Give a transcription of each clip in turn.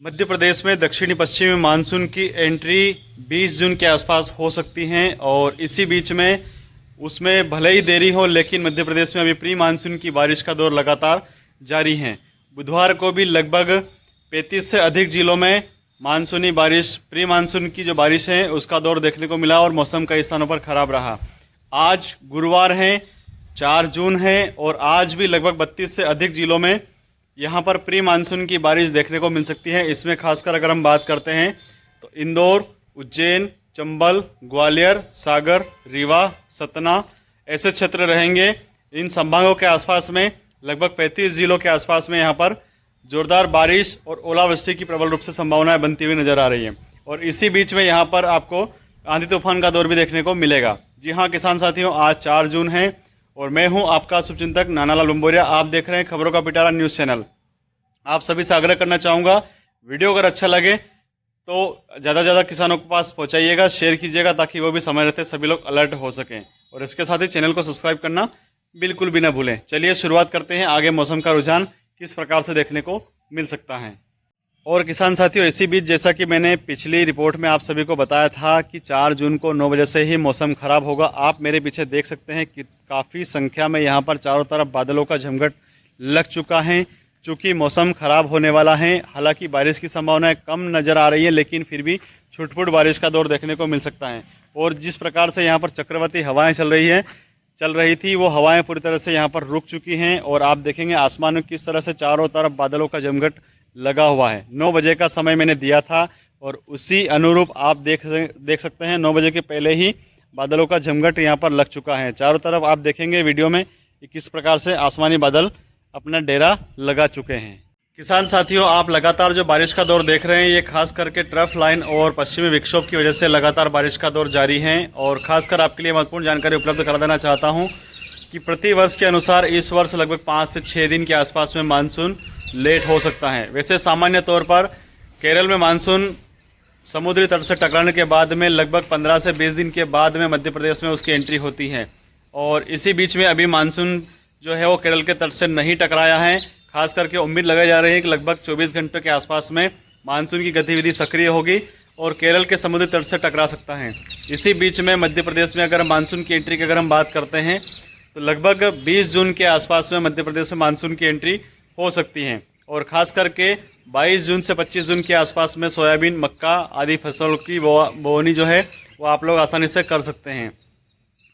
मध्य प्रदेश में दक्षिणी पश्चिमी मानसून की एंट्री 20 जून के आसपास हो सकती है और इसी बीच में उसमें भले ही देरी हो, लेकिन मध्य प्रदेश में अभी प्री मानसून की बारिश का दौर लगातार जारी है। बुधवार को भी लगभग 35 से अधिक जिलों में मानसूनी बारिश, प्री मानसून की जो बारिश है उसका दौर देखने को मिला और मौसम कई स्थानों पर खराब रहा। आज गुरुवार है, 4 जून है और आज भी लगभग 32 से अधिक जिलों में यहाँ पर प्री मानसून की बारिश देखने को मिल सकती है। इसमें खासकर अगर हम बात करते हैं तो इंदौर, उज्जैन, चंबल, ग्वालियर, सागर, रीवा, सतना ऐसे क्षेत्र रहेंगे। इन संभागों के आसपास में लगभग 35 जिलों के आसपास में यहाँ पर जोरदार बारिश और ओलावृष्टि की प्रबल रूप से संभावनाएं बनती हुई नजर आ रही हैं। और इसी बीच में यहाँ पर आपको आंधी तूफान का दौर भी देखने को मिलेगा। जी हाँ किसान साथियों, आज 4 जून है और मैं हूँ आपका शुभचिंतक नानालाल बंबोरिया। आप देख रहे हैं खबरों का पिटारा न्यूज़ चैनल। आप सभी से आग्रह करना चाहूँगा, वीडियो अगर अच्छा लगे तो ज़्यादा से ज़्यादा किसानों के पास पहुँचाइएगा, शेयर कीजिएगा ताकि वो भी समय रहते सभी लोग अलर्ट हो सकें। और इसके साथ ही चैनल को सब्सक्राइब करना बिल्कुल भी ना भूलें। चलिए शुरुआत करते हैं, आगे मौसम का रुझान किस प्रकार से देखने को मिल सकता है। और किसान साथियों, इसी बीच जैसा कि मैंने पिछली रिपोर्ट में आप सभी को बताया था कि 4 जून को 9 बजे से ही मौसम खराब होगा। आप मेरे पीछे देख सकते हैं कि काफ़ी संख्या में यहाँ पर चारों तरफ बादलों का झमघट लग चुका है। चूँकि मौसम खराब होने वाला है, हालांकि बारिश की संभावनाएं कम नज़र आ रही है, लेकिन फिर भी छुटपुट बारिश का दौर देखने को मिल सकता है। और जिस प्रकार से यहाँ पर चक्रवाती हवाएँ चल रही थी, वो हवाएं पूरी तरह से यहाँ पर रुक चुकी हैं। और आप देखेंगे आसमान में किस तरह से चारों तरफ बादलों का जमघट लगा हुआ है। 9 बजे का समय मैंने दिया था और उसी अनुरूप आप देख सकते हैं 9 बजे के पहले ही बादलों का जमघट यहाँ पर लग चुका है। चारों तरफ आप देखेंगे वीडियो में कि किस प्रकार से आसमानी बादल अपना डेरा लगा चुके हैं। किसान साथियों, आप लगातार जो बारिश का दौर देख रहे हैं, ये खास करके ट्रफ लाइन और पश्चिमी विक्षोभ की वजह से लगातार बारिश का दौर जारी है। और खासकर आपके लिए महत्वपूर्ण जानकारी उपलब्ध करा देना चाहता हूं कि प्रति वर्ष के अनुसार इस वर्ष लगभग 5 से 6 दिन के आसपास में मानसून लेट हो सकता है। वैसे सामान्य तौर पर केरल में मानसून समुद्री तट से टकराने के बाद में लगभग 15 से 20 दिन के बाद में मध्य प्रदेश में उसकी एंट्री होती है। और इसी बीच में अभी मानसून जो है वो केरल के तट से नहीं टकराया है। खास करके उम्मीद लगाई जा रही है कि लगभग 24 घंटों के आसपास में मानसून की गतिविधि सक्रिय होगी और केरल के समुद्री तट से टकरा सकता है। इसी बीच में मध्य प्रदेश में अगर मानसून की एंट्री की अगर हम बात करते हैं तो लगभग 20 जून के आसपास में मध्य प्रदेश में मानसून की एंट्री हो सकती है। और ख़ास करके 22 जून से 25 जून के आसपास में सोयाबीन, मक्का आदि फसलों की बोवनी जो है वो आप लोग आसानी से कर सकते हैं।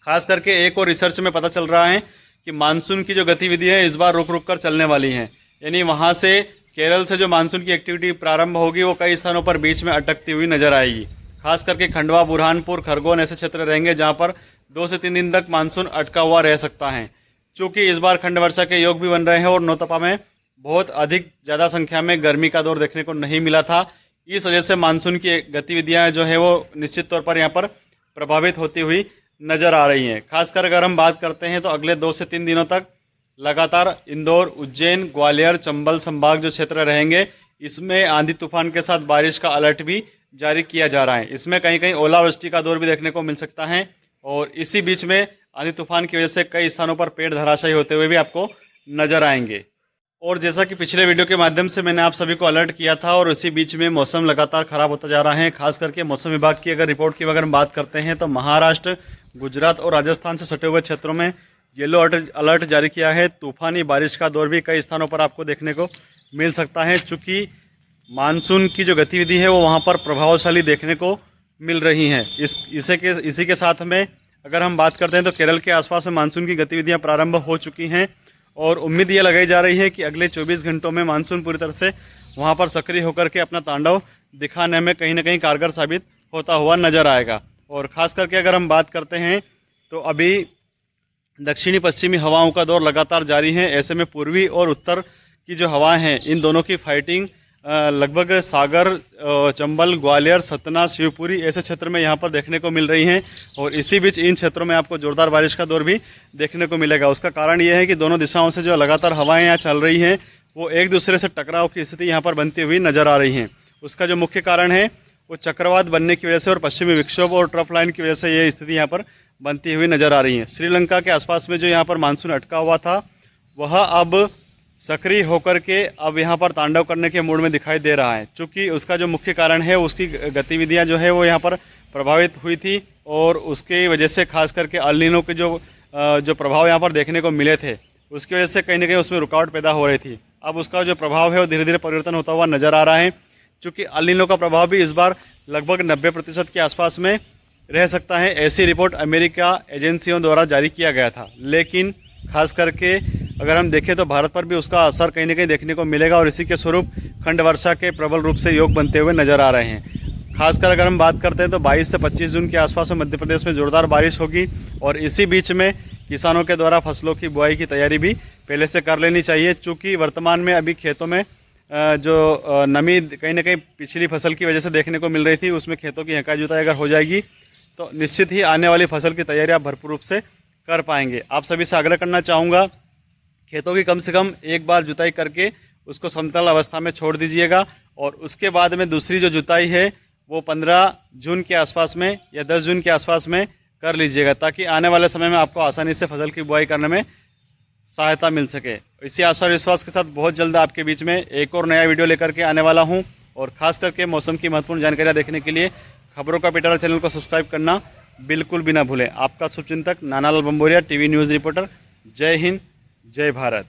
खास करके एक और रिसर्च में पता चल रहा है कि मानसून की जो गतिविधि है इस बार रुक रुक कर चलने वाली है। यानी वहाँ से केरल से जो मानसून की एक्टिविटी प्रारंभ होगी वो कई स्थानों पर बीच में अटकती हुई नजर आएगी। खास करके खंडवा, बुरहानपुर, खरगोन ऐसे क्षेत्र रहेंगे जहाँ पर 2 से 3 दिन तक मानसून अटका हुआ रह सकता है। चूँकि इस बार खंड वर्षा के योग भी बन रहे हैं और नौतपा में बहुत ज़्यादा संख्या में गर्मी का दौर देखने को नहीं मिला था। इस वजह से मानसून की गतिविधियाँ जो है वो निश्चित तौर पर यहाँ पर प्रभावित होती हुई नज़र आ रही हैं। खासकर अगर हम बात करते हैं तो अगले 2 से 3 दिनों तक लगातार इंदौर, उज्जैन, ग्वालियर, चंबल संभाग जो क्षेत्र रहेंगे, इसमें आंधी तूफान के साथ बारिश का अलर्ट भी जारी किया जा रहा है। इसमें कहीं कहीं ओलावृष्टि का दौर भी देखने को मिल सकता है। और इसी बीच में आंधी तूफान की वजह से कई स्थानों पर पेड़ धराशायी होते हुए भी आपको नजर आएंगे। और जैसा कि पिछले वीडियो के माध्यम से मैंने आप सभी को अलर्ट किया था और इसी बीच में मौसम लगातार खराब होता जा रहा है। खास करके मौसम विभाग की अगर रिपोर्ट की अगर हम बात करते हैं तो महाराष्ट्र, गुजरात और राजस्थान से सटे हुए क्षेत्रों में येलो अलर्ट जारी किया है। तूफानी बारिश का दौर भी कई स्थानों पर आपको देखने को मिल सकता है। चूँकि मानसून की जो गतिविधि है वो वहाँ पर प्रभावशाली देखने को मिल रही हैं। इसी के साथ में अगर हम बात करते हैं तो केरल के आसपास में मानसून की गतिविधियाँ प्रारंभ हो चुकी हैं और उम्मीद ये लगाई जा रही है कि अगले 24 घंटों में मानसून पूरी तरह से वहाँ पर सक्रिय होकर के अपना तांडव दिखाने में कहीं ना कहीं कारगर साबित होता हुआ नजर आएगा। और ख़ास करके अगर हम बात करते हैं तो अभी दक्षिणी पश्चिमी हवाओं का दौर लगातार जारी है। ऐसे में पूर्वी और उत्तर की जो हवाएं हैं, इन दोनों की फाइटिंग लगभग सागर, चंबल, ग्वालियर, सतना, शिवपुरी ऐसे क्षेत्र में यहाँ पर देखने को मिल रही हैं। और इसी बीच इन क्षेत्रों में आपको जोरदार बारिश का दौर भी देखने को मिलेगा। उसका कारण ये है कि दोनों दिशाओं से जो लगातार हवाएं यहाँ चल रही हैं वो एक दूसरे से टकराव की स्थिति यहाँ पर बनती हुई नजर आ रही हैं। उसका जो मुख्य कारण है वो चक्रवात बनने की वजह से और पश्चिमी विक्षोभ और ट्रफ लाइन की वजह से ये स्थिति यहाँ पर बनती हुई नजर आ रही है। श्रीलंका के आसपास में जो यहाँ पर मानसून अटका हुआ था वह अब सक्रिय होकर के अब यहाँ पर तांडव करने के मूड में दिखाई दे रहा है। चूँकि उसका जो मुख्य कारण है, उसकी गतिविधियाँ जो है वो यहाँ पर प्रभावित हुई थी और उसकी वजह से खास करके अल नीनो के जो प्रभाव यहाँ पर देखने को मिले थे, उसकी वजह से कहीं ना कहीं उसमें रुकावट पैदा हो रही थी। अब उसका जो प्रभाव है वो धीरे धीरे परिवर्तन होता हुआ नज़र आ रहा है। चूँकि अल नीनो का प्रभाव भी इस बार लगभग 90% के आसपास में रह सकता है, ऐसी रिपोर्ट अमेरिका एजेंसियों द्वारा जारी किया गया था। लेकिन खास करके अगर हम देखें तो भारत पर भी उसका असर कहीं ना कहीं देखने को मिलेगा और इसी के स्वरूप खंड वर्षा के प्रबल रूप से योग बनते हुए नजर आ रहे हैं। खासकर अगर हम बात करते हैं तो 22 से 25 जून के आसपास में मध्य प्रदेश में जोरदार बारिश होगी और इसी बीच में किसानों के द्वारा फसलों की बुआई की तैयारी भी पहले से कर लेनी चाहिए। चूँकि वर्तमान में अभी खेतों में जो नमी कहीं ना कहीं पिछली फसल की वजह से देखने को मिल रही थी, उसमें खेतों की हकाई जुताई अगर हो जाएगी तो निश्चित ही आने वाली फसल की तैयारी आप भरपूर रूप से कर पाएंगे। आप सभी से आग्रह करना चाहूँगा, खेतों की कम से कम एक बार जुताई करके उसको समतल अवस्था में छोड़ दीजिएगा और उसके बाद में दूसरी जो जुताई है वो 15 जून के आसपास में या 10 जून के आसपास में कर लीजिएगा, ताकि आने वाले समय में आपको आसानी से फसल की बुआई करने में सहायता मिल सके। इसी आशा और विश्वास के साथ बहुत जल्द आपके बीच में एक और नया वीडियो लेकर के आने वाला हूं और खास करके मौसम की महत्वपूर्ण जानकारियां देखने के लिए खबरों का पिटारा चैनल को सब्सक्राइब करना बिल्कुल भी ना भूलें। आपका शुभचिंतक नानालाल बंबोरिया, टीवी न्यूज़ रिपोर्टर। जय हिंद, जय भारत।